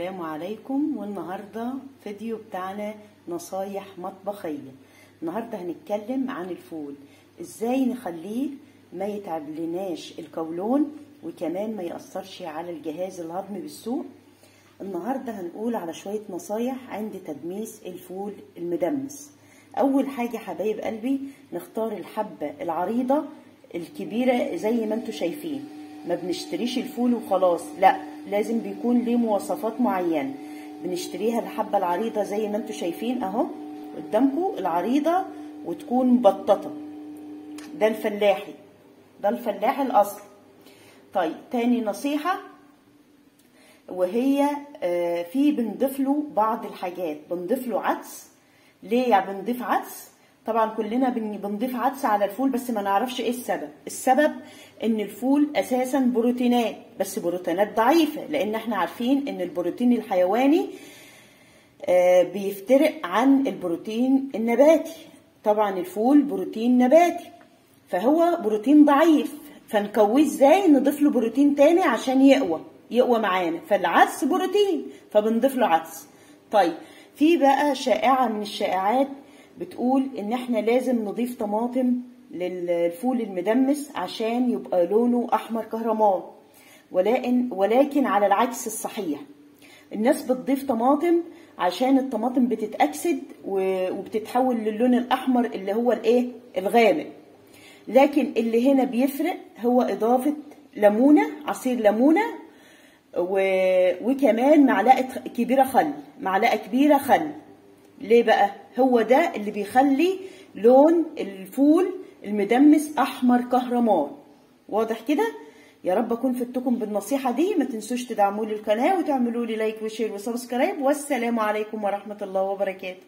السلام عليكم. والنهاردة فيديو بتاعنا نصايح مطبخية. النهاردة هنتكلم عن الفول، ازاي نخليه ما يتعب لناش القولون وكمان ما يأثرش على الجهاز الهضمي بالسوء. النهاردة هنقول على شوية نصايح عند تدميس الفول المدمس. اول حاجة حبايب قلبي، نختار الحبة العريضة الكبيرة زي ما انتوا شايفين. ما بنشتريش الفول وخلاص، لا، لازم بيكون ليه مواصفات معينة. بنشتريها الحبة العريضة زي ما انتوا شايفين اهو قدامكم، العريضة وتكون مبططة. ده الفلاحي، ده الفلاحي الاصل. طيب تاني نصيحة، وهي في بنضيف له بعض الحاجات. بنضيف له عدس. ليه يعني بنضيف عدس؟ طبعا كلنا بنضيف عدس على الفول، بس ما نعرفش ايه السبب. السبب ان الفول اساسا بروتينات، بس بروتينات ضعيفة، لان احنا عارفين ان البروتين الحيواني بيفترق عن البروتين النباتي. طبعا الفول بروتين نباتي، فهو بروتين ضعيف، فنقويه ازاي؟ نضيف له بروتين تاني عشان يقوى معانا. فالعدس بروتين، فبنضيف له عدس. طيب في بقى شائعة من الشائعات بتقول ان احنا لازم نضيف طماطم للفول المدمس عشان يبقى لونه احمر كهرمان، ولكن على العكس الصحيح. الناس بتضيف طماطم عشان الطماطم بتتأكسد وبتتحول للون الاحمر اللي هو الايه الغامق. لكن اللي هنا بيفرق هو اضافة ليمونة، عصير ليمونة، وكمان معلقة كبيرة خل. ليه بقى؟ هو ده اللي بيخلي لون الفول المدمس احمر كهرمان. واضح كده؟ يا رب اكون فدتكم بالنصيحة دي. ما تنسوش تدعموا لي القناة وتعملوا لي لايك وشير وسبسكرايب. والسلام عليكم ورحمة الله وبركاته.